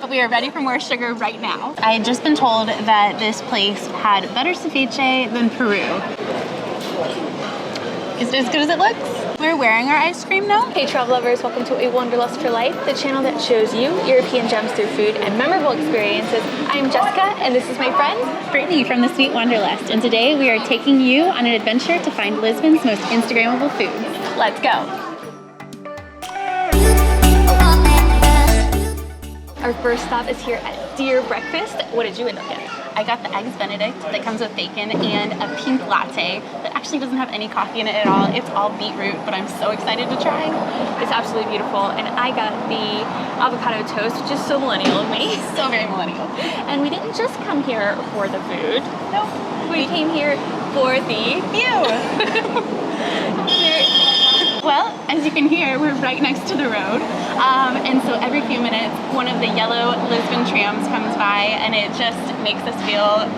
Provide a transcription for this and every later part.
but we are ready for more sugar right now. I had just been told that this place had better ceviche than Peru. Is it as good as it looks? We're wearing our ice cream now. Hey travel lovers, welcome to A Wanderlust for Life, the channel that shows you European gems through food and memorable experiences. I'm Jessica, and this is my friend Brittany from the Sweet Wanderlust, and today we are taking you on an adventure to find Lisbon's most Instagrammable foods. Let's go. Our first stop is here at Deer Breakfast. What did you end up getting? I got the Eggs Benedict that comes with bacon and a pink latte that actually doesn't have any coffee in it at all. It's all beetroot, but I'm so excited to try. It's absolutely beautiful. And I got the avocado toast, which is so millennial of me. So very millennial. And we didn't just come here for the food. Nope. We came here for the view. Well, as you can hear, we're right next to the road. And so every few minutes, one of the yellow Lisbon trams comes by, and it just makes us feel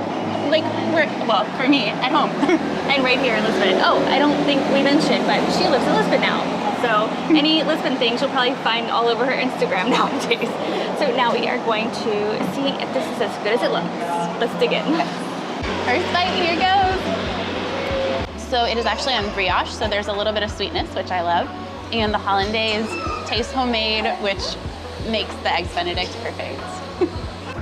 like we're, well, for me, at home. And right here in Lisbon. Oh, I don't think we mentioned, but she lives in Lisbon now. So any Lisbon things you'll probably find all over her Instagram nowadays. So now we are going to see if this is as good as it looks. Let's dig in. First bite, here goes. So it is actually on brioche, so there's a little bit of sweetness, which I love. And the hollandaise tastes homemade, which makes the Eggs Benedict perfect.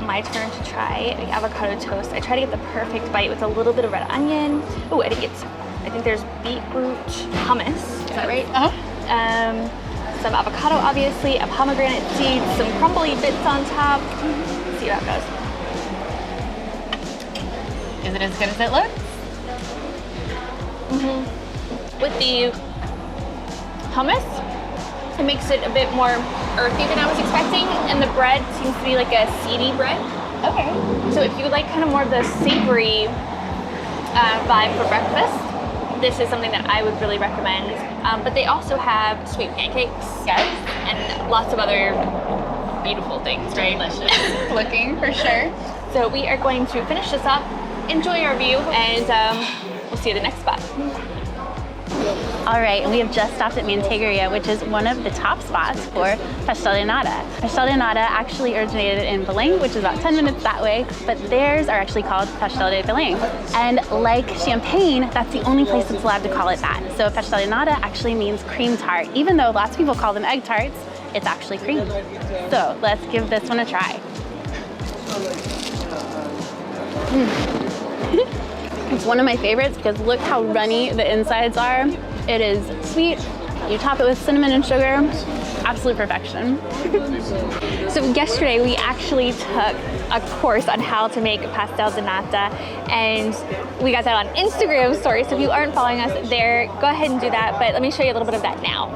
My turn to try the avocado toast. I try to get the perfect bite with a little bit of red onion. Oh, I think there's beetroot hummus. Is that right? Some avocado, obviously, a pomegranate seed, some crumbly bits on top. Let's see how it goes. Is it as good as it looks? With the hummus, it makes it a bit more earthy than I was expecting, and the bread seems to be like a seedy bread. Okay. So if you like kind of more of the savory vibe for breakfast, this is something that I would really recommend. But they also have sweet pancakes, yes, and lots of other beautiful things, right? Delicious looking, for sure. So we are going to finish this up, enjoy our view, and we'll see you at the next spot. All right, we have just stopped at Manteigaria, which is one of the top spots for Pastel de Nata. Pastel de Nata actually originated in Belém, which is about 10 minutes that way, but theirs are actually called Pastel de Belém. And like champagne, that's the only place that's allowed to call it that. So Pastel de Nata actually means cream tart. Even though lots of people call them egg tarts, it's actually cream. So let's give this one a try. It's one of my favorites because look how runny the insides are. It is sweet. You top it with cinnamon and sugar. Absolute perfection. So yesterday we actually took a course on how to make pastel de nata, and we got that on Instagram story. So if you aren't following us there, go ahead and do that. But let me show you a little bit of that now.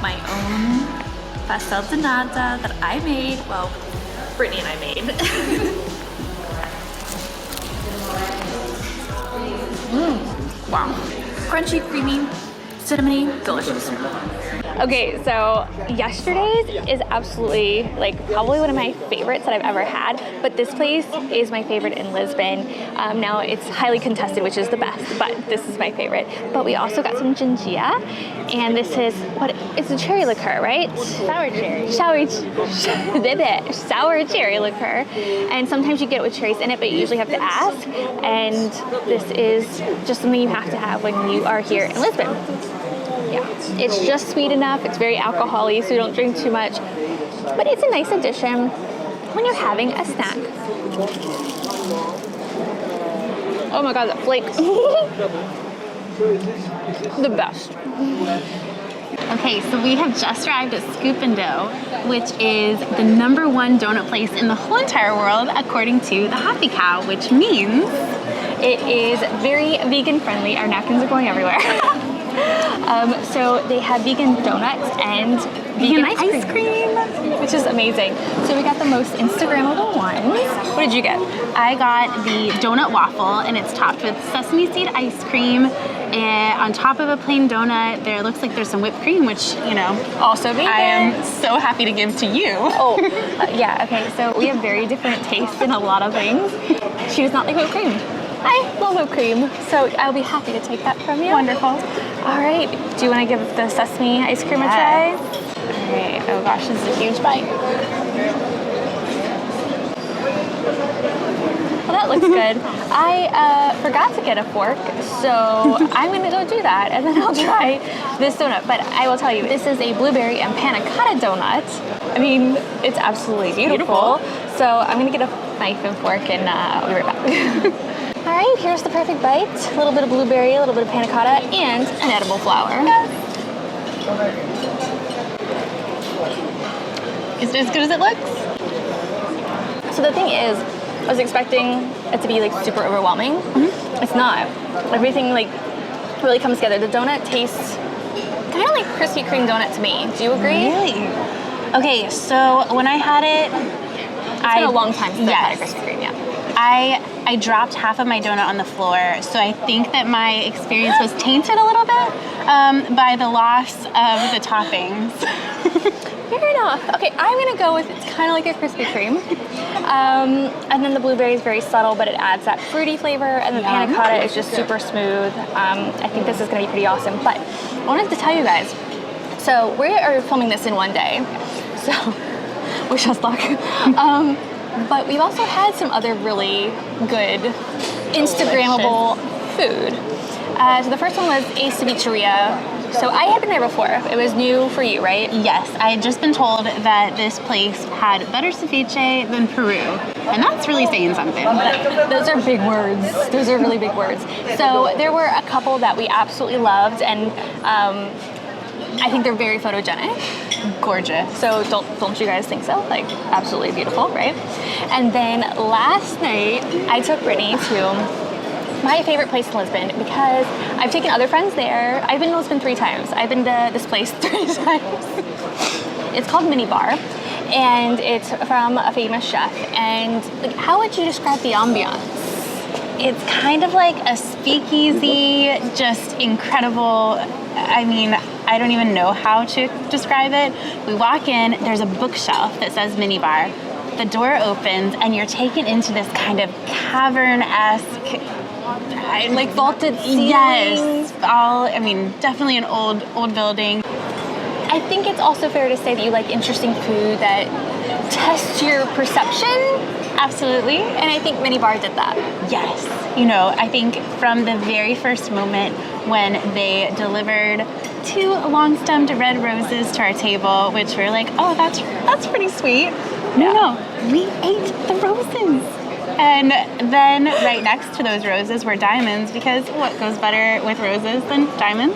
My own pastel de nata that I made. Well, Brittany and I made. Wow. Crunchy, creamy, cinnamony, delicious. Okay, so yesterday's is absolutely like probably one of my favorites that I've ever had, but this place is my favorite in Lisbon. Now it's highly contested, which is the best, but this is my favorite. But we also got some gingia, and this is what it's a cherry liqueur, right? Sour cherry. Sour cherry liqueur, and sometimes you get it with cherries in it, but you usually have to ask. And this is just something you have to have when you are here in Lisbon. Yeah, it's just sweet enough. It's very alcohol-y, so you don't drink too much. But it's a nice addition when you're having a snack. Oh my god, that flake. The best. Okay, so we have just arrived at Scoop and Dough, which is the #1 donut place in the whole entire world, according to the Happy Cow, which means it is very vegan friendly. Our napkins are going everywhere. So they have vegan donuts and vegan ice cream, which is amazing. So we got the most Instagrammable ones. What did you get? I got the donut waffle, and it's topped with sesame seed ice cream on top of a plain donut, there looks like there's some whipped cream, which, you know, also vegan. I am so happy to give to you. Oh, yeah, okay, so we have very different tastes in a lot of things. She does not like whipped cream. I love whipped cream, so I'll be happy to take that from you. Wonderful. All right, do you want to give the sesame ice cream a try? All right, oh gosh, this is a huge bite. Well, that looks good. I forgot to get a fork, so I'm gonna go do that, and then I'll try this donut. But I will tell you, this is a blueberry and panna cotta donut. I mean, it's absolutely beautiful. So I'm gonna get a knife and fork, and I'll be right back. All right, here's the perfect bite. A little bit of blueberry, a little bit of panna cotta, and an edible flower. Is it as good as it looks? So the thing is, I was expecting it to be like super overwhelming. It's not. Everything like really comes together. The donut tastes kind of like Krispy Kreme donut to me. Do you agree? Really? Okay, so when I had it, It's been a long time since I've had a Krispy Kreme, yeah. I dropped half of my donut on the floor, so I think that my experience was tainted a little bit by the loss of the toppings. Fair enough. Okay, I'm gonna go with it's kind of like a Krispy Kreme. And then the blueberry is very subtle, but it adds that fruity flavor, and the panna cotta is just super smooth. I think this is gonna be pretty awesome. But I wanted to tell you guys, so we are filming this in one day, so wish us luck. But we've also had some other really good Instagrammable food. So the first one was a cevicheria. So I had been there before. It was new for you, right? Yes, I had just been told that this place had better ceviche than Peru, and that's really saying something. Those are big words. Those are really big words. So there were a couple that we absolutely loved, and I think they're very photogenic. Gorgeous. So don't you guys think so? Like, absolutely beautiful, right? And then last night, I took Brittany to my favorite place in Lisbon because I've taken other friends there. I've been to Lisbon 3 times. I've been to this place 3 times. It's called Mini Bar, and it's from a famous chef. And like, how would you describe the ambiance? It's kind of like a speakeasy, just incredible. I mean, I don't even know how to describe it. We walk in, there's a bookshelf that says Mini Bar. The door opens and you're taken into this kind of cavern-esque, like vaulted ceilings. Yes, definitely an old building. I think it's also fair to say that you like interesting food that tests your perception. Absolutely. And I think Mini Bar did that. Yes. You know, I think from the very first moment when they delivered 2 long-stemmed red roses to our table, which we're like, oh, that's pretty sweet. No, we ate the roses. And then right next to those roses were diamonds, because what goes better with roses than diamonds?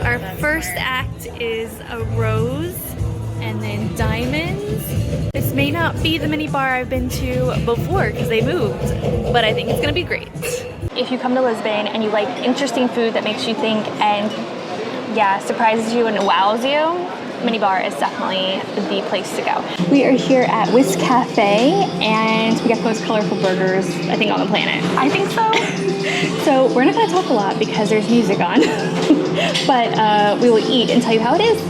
Our first act is a rose and then diamonds. This may not be the Mini Bar I've been to before because they moved, but I think it's gonna be great. If you come to Lisbon and you like interesting food that makes you think and surprises you and wows you, Mini Bar is definitely the place to go. We are here at Whisk Cafe, and we got the most colorful burgers, I think, on the planet. I think so. So we're not gonna talk a lot because there's music on, but we will eat and tell you how it is.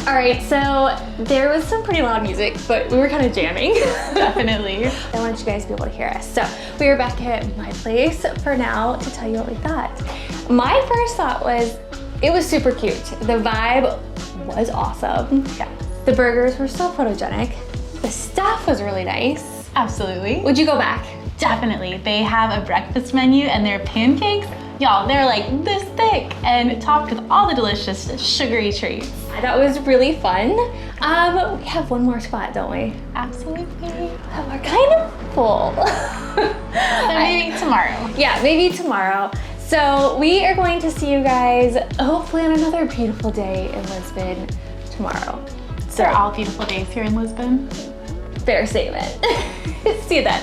All right, so there was some pretty loud music, but we were kind of jamming. Definitely. I want you guys to be able to hear us. So we are back at my place for now to tell you what we thought. My first thought was, it was super cute. The vibe was awesome. Yeah. The burgers were so photogenic. The staff was really nice. Absolutely. Would you go back? Definitely. They have a breakfast menu, and their pancakes, y'all, they're like this thick and topped with all the delicious sugary treats. I thought it was really fun. We have one more spot, don't we? Absolutely. We're kind of full. So maybe tomorrow. Yeah, maybe tomorrow. So we are going to see you guys hopefully on another beautiful day in Lisbon tomorrow. So they're all beautiful days here in Lisbon. better save it. See you then.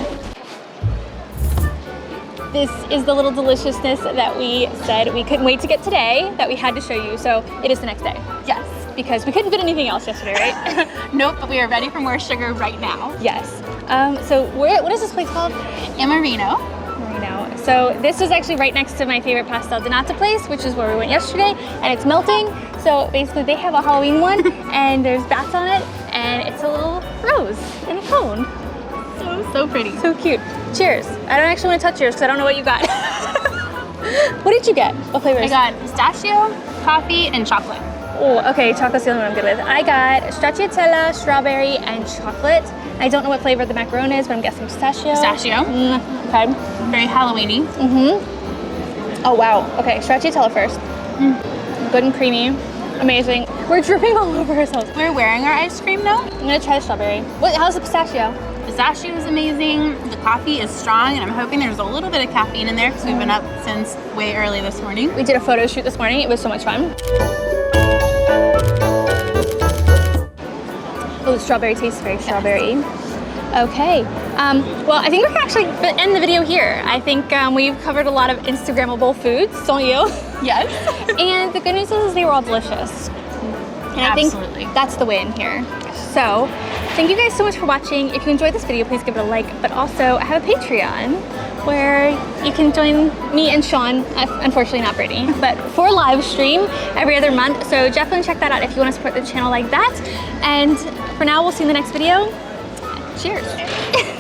This is the little deliciousness that we said we couldn't wait to get today, that we had to show you. So it is the next day. Yes. Because we couldn't fit anything else yesterday, right? Nope, but we are ready for more sugar right now. Yes. So what is this place called? Amorino. Amorino. So this is actually right next to my favorite Pastel de Nata place, which is where we went yesterday, and it's melting. So basically they have a Halloween one, and there's bats on it, and it's a little rose in a cone. So pretty. So cute. Cheers. I don't actually want to touch yours because I don't know what you got. What did you get? What flavors? I got pistachio, coffee, and chocolate. Oh, okay, chocolate's the only one I'm good with. I got stracciatella, strawberry, and chocolate. I don't know what flavor the macaron is, but I'm guessing pistachio. Pistachio. Okay. Very Halloween-y. Oh, wow. Okay, stracciatella first. Good and creamy. Amazing. We're dripping all over ourselves. We're wearing our ice cream now. I'm gonna try the strawberry. How's the pistachio? Pistachio is amazing. The coffee is strong, and I'm hoping there's a little bit of caffeine in there because we've been up since way early this morning. We did a photo shoot this morning. It was so much fun. Oh, the strawberry tastes very strawberry. Okay. Well, I think we can actually end the video here. I think we've covered a lot of Instagrammable foods, don't you? Yes. And the good news is they were all delicious. And Absolutely. I think that's the win here. So, thank you guys so much for watching. If you enjoyed this video, please give it a like. But also, I have a Patreon where you can join me and Sean, unfortunately not Brittany, but for live stream every other month. So definitely check that out if you want to support the channel like that. And for now, we'll see you in the next video. Cheers.